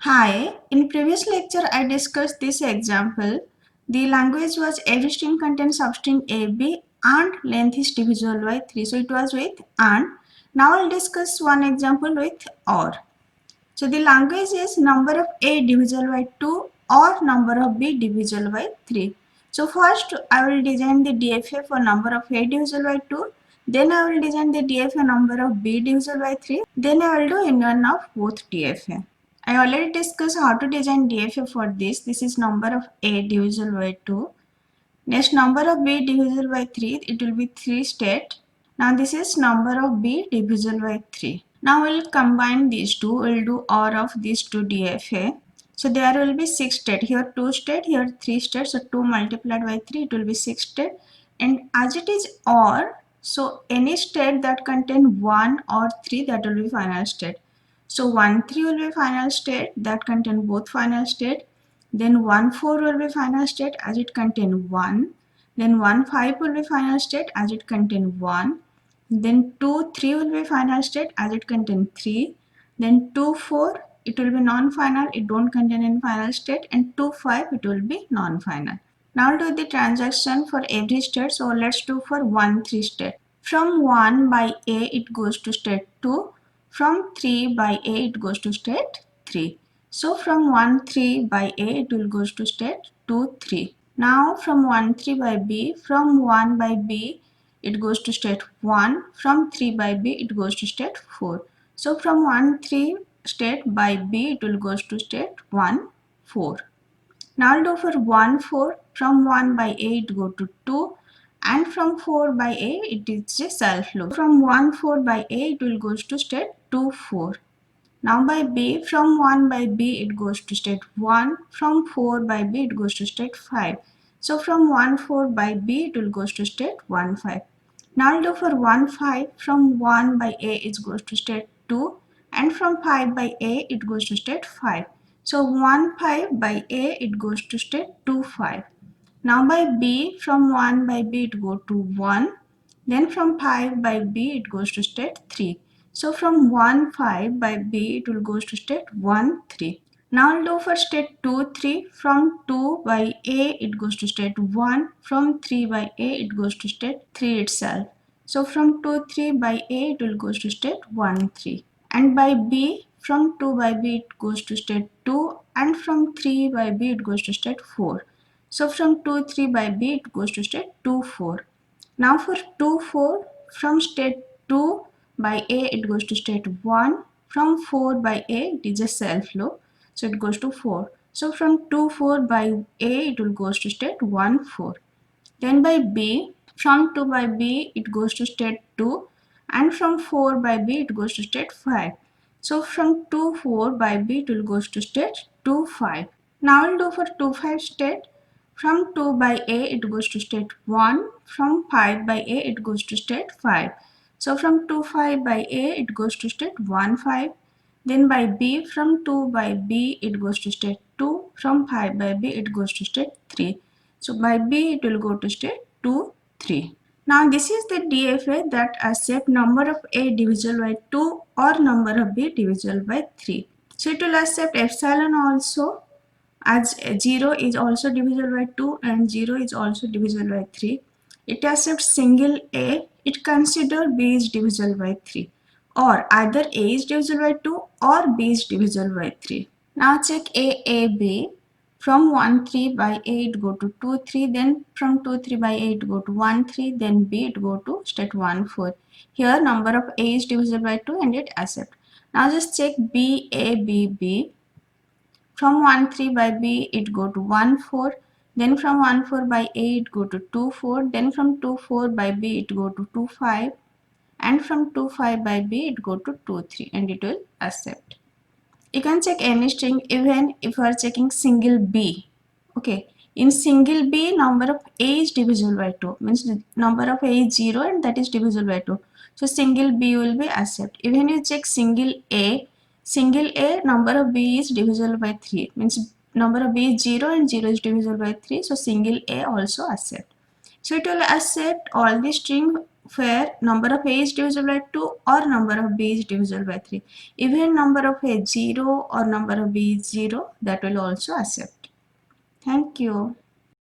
Hi, in previous lecture I discussed this example. The language was every string contains substring A, B and length is divisible by 3. So it was with and. Now I'll discuss one example with or. So the language is number of A divisible by 2 or number of B divisible by 3. So first I will design the DFA for number of A divisible by 2. Then I will design the DFA number of B divisible by 3. Then I will do union of both DFA. I already discussed how to design DFA for this. This is number of A divisible by 2. Next number of B divisible by 3. It will be 3 state. Now this is number of B divisible by 3. Now we'll combine these two. We'll do OR of these two DFA. So there will be 6 state. Here 2 state, here 3 state. So 2 multiplied by 3, it will be 6 state. And as it is OR, so any state that contain 1 or 3, that will be final state. So 1 3 will be final state that contain both final state. Then 1 4 will be final state as it contain 1. Then 1 5 will be final state as it contain 1. Then 2 3 will be final state as it contain 3. Then 2 4 it will be non-final, it don't contain any final state, and 2 5 it will be non-final. Now I'll do the transaction for every state. So let's do for 1 3 state. From 1 by A it goes to state 2. From 3 by A it goes to state 3. So from 1 3 by A it will goes to state 2 3. Now from 1 3 by B, from 1 by B it goes to state 1. From 3 by B it goes to state 4. So from 1 3 state by B it will goes to state 1 4. Now I'll do for 1 4. From 1 by A it go to 2. And from 4 by A it is a self loop. From 1 4 by A it will goes to state 2 4. Now by B, from 1 by B it goes to state 1. From 4 by B it goes to state 5. So from 1 4 by B it will goes to state 1 5. Now I'll do for 1 5. From 1 by A it goes to state 2. And from 5 by A it goes to state 5. So 1 5 by A it goes to state 2 5. Now by B, from 1 by B it go to 1. Then from 5 by B it goes to state 3. So from 1 5 by B it will goes to state 1 3. Now I'll do for state 2 3. From 2 by A it goes to state 1. From 3 by A it goes to state 3 itself. So from 2 3 by A it will goes to state 1 3. And by B, from 2 by B it goes to state 2. And from 3 by B it goes to state 4. So from 2 3 by B it goes to state 2 4. Now for 2 4, from state 2 by A it goes to state 1. From 4 by A it is a self loop, so it goes to 4. So from 2 4 by A it will goes to state 1 4. Then by B, from 2 by B it goes to state 2. And from 4 by B it goes to state 5. So from 2 4 by B it will goes to state 2 5. Now I'll do for 2 5 state. From 2 by A it goes to state 1. From 5 by A it goes to state 5. So from 2 5 by A it goes to state 1 5. Then by B, from 2 by B it goes to state 2. From 5 by B it goes to state 3. So by B it will go to state 2 3. Now this is the DFA that accept number of A divisible by 2 or number of B divisible by 3. So it will accept epsilon also, as 0 is also divisible by 2 and 0 is also divisible by 3. It accepts single A, it consider B is divisible by 3, or either A is divisible by 2 or B is divisible by 3. Now check A, from 1 3 by A it go to 2 3, then from 2 3 by A it go to 1 3, then B it go to state 1 4. Here number of A is divisible by 2 and it accept. Now just check B. From 1 3 by B it go to 1 4. Then from 1 4 by A it go to 2 4. Then from 2 4 by B it go to 2 5. And from 2 5 by B it go to 2 3 and it will accept. You can check any string even if you are checking single B. Okay. In single B, number of A is divisible by 2. Means the number of A is 0 and that is divisible by 2. So single B will be accept. Even you check single A, number of B is divisible by 3. Means number of B is 0 and 0 is divisible by 3. So single A also accept. So it will accept all the string where number of A is divisible by 2 or number of B is divisible by 3. Even number of A is 0 or number of B is 0, that will also accept. Thank you.